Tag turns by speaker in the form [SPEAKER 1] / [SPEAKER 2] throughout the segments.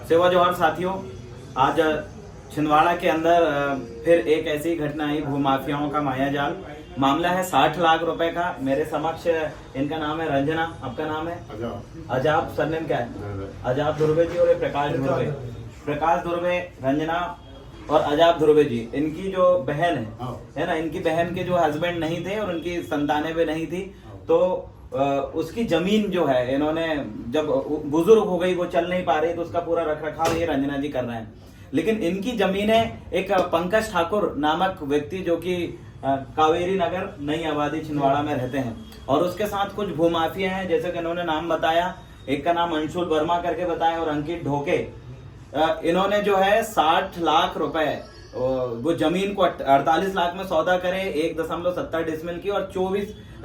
[SPEAKER 1] सेवा जोहार साथियों, आज छिंदवाड़ा के अंदर फिर एक ऐसी घटना आई, भूमाफियाओं का मायाजाल। मामला है 60 लाख रुपए का। मेरे समक्ष इनका नाम है रंजना, आपका नाम है अजाब, सरनेम क्या है? अजाब धुर्वे जी और ये प्रकाश धुर्वे, रंजना और अजाब धुर्वे जी। इनकी जो बहन है ना, इनकी बहन के जो हस्बैंड नहीं थे और उनकी संतानें भी नहीं थी, तो उसकी जमीन जो है, इन्होंने जब बुजुर्ग हो गई, वो चल नहीं पा रही, तो उसका पूरा रख रखाव ये रंजना जी कर रहे हैं। लेकिन इनकी जमीनें एक पंकज ठाकुर नामक व्यक्ति, जो कि कावेरी नगर नई आबादी छिंदवाड़ा में रहते हैं, और उसके साथ कुछ भूमाफिया हैं, जैसे कि इन्होंने नाम बताया। एक का नाम अंशुल वर्मा करके बताया और अंकित ढोके। इन्होंने जो है 60 लाख रुपए वो जमीन को 48 लाख में सौदा करे, 1.70 डिसमिल की, और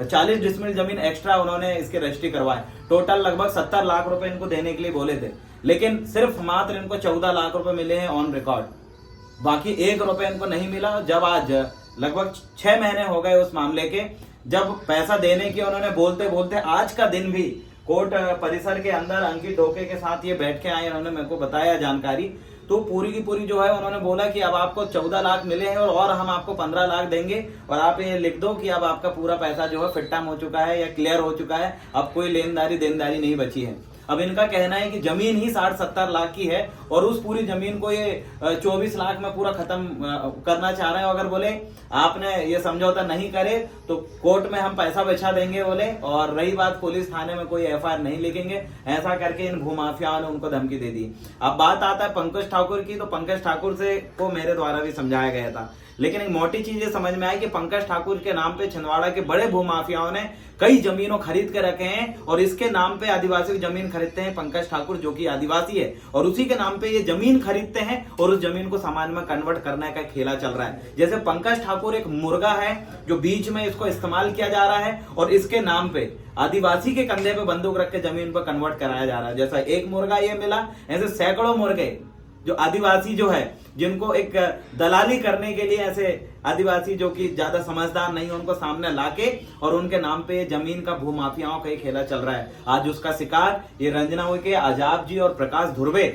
[SPEAKER 1] 40 डिसमिल जमीन एक्स्ट्रा उन्होंने इसके रजिस्ट्री करवाए। टोटल लगभग 70 लाख रुपए इनको देने के लिए बोले थे, लेकिन सिर्फ मात्र इनको 14 लाख रुपए मिले हैं ऑन रिकॉर्ड। बाकी 1 रुपए इनको नहीं मिला। जब आज लगभग 6 महीने हो गए उस मामले के, जब पैसा देने की उन्होंने बोलते बोलते आज का दिन भी कोर्ट परिसर के अंदर अंकित ढोके के साथ ये बैठ के आए, इन्होंने मेरे को बताया जानकारी। तो पूरी की पूरी जो है, उन्होंने बोला कि अब आपको 14 लाख मिले हैं और हम आपको 15 लाख देंगे, और आप ये लिख दो कि अब आपका पूरा पैसा जो है फिट्टा हो चुका है या क्लियर हो चुका है, अब कोई लेनदारी देनदारी नहीं बची है। अब इनका कहना है कि जमीन ही 60-70 लाख की है और उस पूरी जमीन को ये 24 लाख में पूरा खत्म करना चाह रहे हैं। अगर बोले आपने ये समझौता नहीं करे तो कोर्ट में हम पैसा बचा देंगे बोले, और रही बात पुलिस थाने में कोई एफआईआर नहीं लिखेंगे, ऐसा करके इन भूमाफियाओं ने उनको धमकी दे दी। अब बात आता है पंकज ठाकुर की, तो पंकज ठाकुर से को मेरे द्वारा भी समझाया गया था, लेकिन एक मोटी चीज ये समझ में आई कि पंकज ठाकुर के नाम पे छिंदवाड़ा के बड़े भूमाफियाओं ने कई जमीनों खरीद के रखे हैं, और इसके नाम पे आदिवासी की जमीन खरीदते हैं पंकज ठाकुर, जो कि आदिवासी है, और उसी के नाम पे ये जमीन खरीदते हैं और उस जमीन को सामान में कन्वर्ट करने का खेला चल रहा है। जैसे पंकज ठाकुर एक मुर्गा है जो बीच में इसको इस्तेमाल किया जा रहा है, और इसके नाम पे आदिवासी के कंधे पे बंदूक रख के जमीन पर कन्वर्ट कराया जा रहा है। जैसा एक मुर्गा ये मिला, ऐसे सैकड़ों मुर्गे जो आदिवासी जो है, जिनको एक दलाली करने के लिए ऐसे आदिवासी जो कि ज्यादा समझदार नहीं है, उनको सामने लाके और उनके नाम पे जमीन का भूमाफियाओं का खेला चल रहा है। आज उसका शिकार ये रंजना हुई के अजाब जी और प्रकाश धुर्वे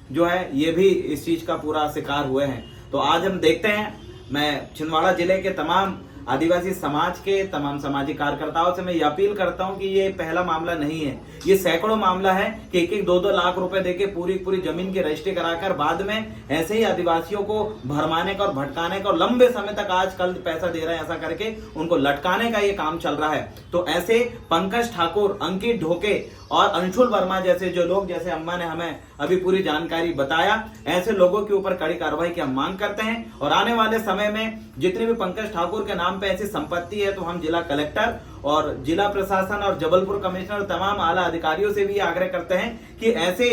[SPEAKER 1] जो है, ये भी इस चीज का पूरा शिकार हुए हैं। तो आज हम देखते हैं, मैं छिंदवाड़ा जिले के तमाम आदिवासी समाज के तमाम सामाजिक कार्यकर्ताओं से मैं ये अपील करता हूं कि ये पहला मामला नहीं है, ये सैकड़ों मामला है कि 1-2 लाख रुपए देके पूरी जमीन की रजिस्ट्री कराकर बाद में ऐसे ही आदिवासियों को भरमाने का और भटकाने का, और लंबे समय तक आज कल पैसा दे रहे हैं ऐसा करके उनको लटकाने का ये काम चल रहा है। तो ऐसे पंकज ठाकुर, अंकित ढोके और अंशुल वर्मा जैसे जो लोग, जैसे अम्मा ने हमें अभी पूरी जानकारी बताया, ऐसे लोगों के ऊपर कड़ी कार्रवाई की हम मांग करते हैं। और आने वाले समय में जितनी भी पंकज ठाकुर के नाम पे ऐसी संपत्ति है, तो हम जिला कलेक्टर और जिला प्रशासन और जबलपुर कमिश्नर और तमाम आला अधिकारियों से भी आग्रह करते हैं कि ऐसे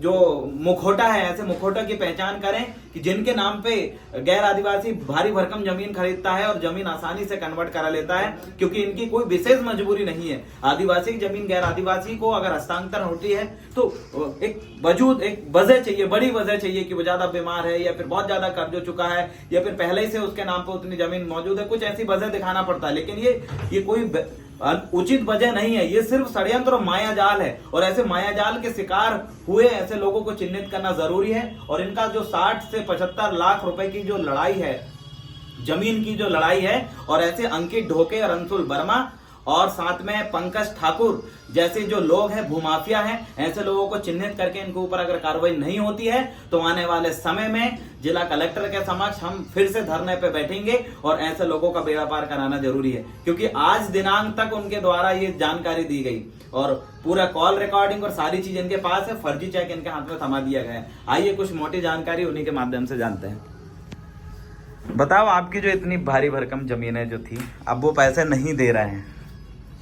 [SPEAKER 1] जो मुखौटा है, ऐसे मुखौटा की पहचान करें कि जिनके नाम पे गैर आदिवासी भारी भरकम जमीन खरीदता है और जमीन आसानी से कन्वर्ट करा लेता है, क्योंकि इनकी कोई विशेष मजबूरी नहीं है। आदिवासी की जमीन गैर आदिवासी को अगर हस्तांतरण होती है तो एक वजह चाहिए, बड़ी वजह चाहिए कि वो ज्यादा बीमार है, या फिर बहुत ज्यादा कर्ज हो चुका है, या फिर पहले ही से उसके नाम पे उतनी जमीन मौजूद है, कुछ ऐसी वजह दिखाना पड़ता है। लेकिन ये कोई उचित वजह नहीं है, ये सिर्फ षड्यंत्र और मायाजाल है, और ऐसे मायाजाल के शिकार हुए ऐसे लोगों को चिन्हित करना जरूरी है। और इनका जो 60 से 75 लाख रुपए की जो लड़ाई है, जमीन की जो लड़ाई है, और ऐसे अंकित ढोके और अंशुल वर्मा और साथ में पंकज ठाकुर जैसे जो लोग हैं, भूमाफिया हैं, ऐसे लोगों को चिन्हित करके इनके ऊपर अगर कार्रवाई नहीं होती है, तो आने वाले समय में जिला कलेक्टर के समक्ष हम फिर से धरने पे बैठेंगे, और ऐसे लोगों का बेड़ा पार कराना जरूरी है। क्योंकि आज दिनांक तक उनके द्वारा ये जानकारी दी गई, और पूरा कॉल रिकॉर्डिंग और सारी चीज इनके पास है, फर्जी चेक इनके हाथ में थमा दिया गया है। आइए कुछ मोटी जानकारी उन्हीं के माध्यम से जानते हैं। बताओ, आपकी जो इतनी भारी भरकम जमीनें जो थी, अब वो पैसे नहीं दे रहे हैं,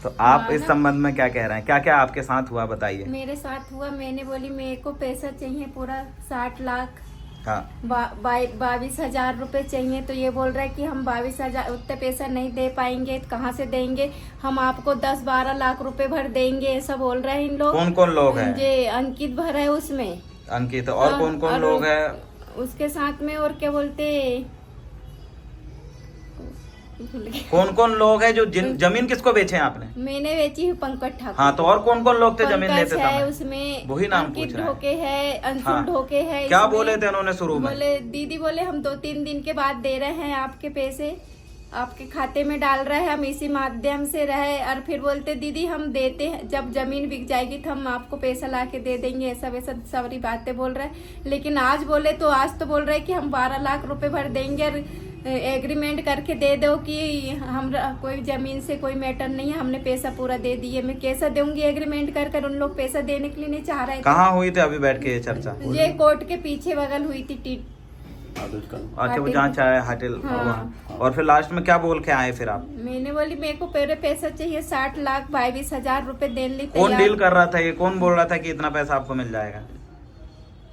[SPEAKER 1] तो आप इस संबंध में क्या कह रहे हैं? क्या क्या आपके साथ हुआ बताइए।
[SPEAKER 2] मेरे साथ हुआ, मैंने बोली मेरे को पैसा चाहिए पूरा 60 लाख,
[SPEAKER 1] हाँ,
[SPEAKER 2] 22,000 रुपए चाहिए। तो ये बोल रहा है कि हम 22,000 उतने पैसा नहीं दे पाएंगे, तो कहाँ से देंगे, हम आपको 10-12 लाख रुपए भर देंगे, ऐसा बोल रहे हैं इन लोग।
[SPEAKER 1] कौन कौन लोग हैं?
[SPEAKER 2] ये अंकित भर है उसमें,
[SPEAKER 1] अंकित, और कौन कौन लोग हैं
[SPEAKER 2] उसके साथ में? और क्या बोलते, भूल गई।
[SPEAKER 1] कौन कौन लोग हैं जो जमीन किसको बेचे हैं आपने?
[SPEAKER 2] मैंने बेची हूँ पंकज ठाकुर।
[SPEAKER 1] हाँ, तो और कौन कौन लोग थे जमीन
[SPEAKER 2] पंकज
[SPEAKER 1] लेते
[SPEAKER 2] है
[SPEAKER 1] समय?
[SPEAKER 2] उसमें,
[SPEAKER 1] वही नाम
[SPEAKER 2] अंकित
[SPEAKER 1] पूछ रहा है।
[SPEAKER 2] ढोके है, अंशुल
[SPEAKER 1] हाँ।
[SPEAKER 2] ढोके है।
[SPEAKER 1] क्या
[SPEAKER 2] इसमें
[SPEAKER 1] बोले थे उन्होंने शुरू में?
[SPEAKER 2] बोले दीदी बोले हम 2-3 दिन के बाद दे रहे हैं आपके पैसे, आपके खाते में डाल रहे हैं, हम इसी माध्यम से रहे। और फिर बोलते दीदी हम देते हैं, जब जमीन बिक जाएगी तो हम आपको पैसा ला के दे देंगे, ऐसा वैसा सारी बातें बोल रहे हैं। लेकिन आज बोले तो आज तो बोल रहे कि हम 12 लाख रुपए भर देंगे और एग्रीमेंट करके दे दो कि हम कोई जमीन से कोई मैटर नहीं है, हमने पैसा पूरा दे दिए। मैं कैसा दूंगी एग्रीमेंट कर कर? उन लोग पैसा देने के लिए नहीं चाह रहे थे।
[SPEAKER 1] कहाँ हुई थी अभी बैठ के ये चर्चा?
[SPEAKER 2] ये कोर्ट के पीछे बगल हुई थी।
[SPEAKER 1] अच्छा, वो जहाँ चाहे होटल।
[SPEAKER 2] हाँ।
[SPEAKER 1] और फिर लास्ट में क्या बोल के आए फिर आप?
[SPEAKER 2] मैंने बोली मेरे को पहले पैसा चाहिए 60,22,000 रुपए देने लिए
[SPEAKER 1] कौन
[SPEAKER 2] तैयार।
[SPEAKER 1] डील कर रहा था ये? कौन बोल रहा था कि इतना पैसा आपको मिल जाएगा?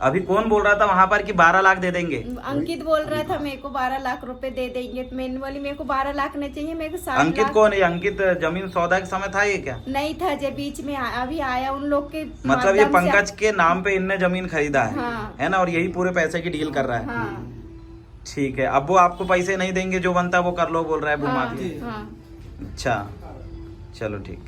[SPEAKER 1] अभी कौन बोल रहा था वहां पर कि 12 लाख दे देंगे?
[SPEAKER 2] अंकित बोल रहा था मेरे को 12 लाख रुपए दे देंगे। तो मैंने बोली मेरे को 12 लाख नहीं चाहिए, मेरे को 60
[SPEAKER 1] अंकित
[SPEAKER 2] लाख।
[SPEAKER 1] कौन है? अंकित जमीन सौदा के समय था ये क्या?
[SPEAKER 2] नहीं था, जब बीच में अभी आया उन लोग के
[SPEAKER 1] मतलब ये
[SPEAKER 2] माध्यम से।
[SPEAKER 1] पंकज के नाम पे इनने जमीन खरीदा है,
[SPEAKER 2] हाँ।
[SPEAKER 1] है ना? और यही पूरे पैसे की डील कर रहा है।
[SPEAKER 2] हाँ
[SPEAKER 1] ठीक है, अब वो आपको पैसे नहीं देंगे, जो बनता है वो कर लो बोल रहा है
[SPEAKER 2] हाँ,
[SPEAKER 1] भूमाफिया।
[SPEAKER 2] हाँ।
[SPEAKER 1] अच्छा, चलो ठीक।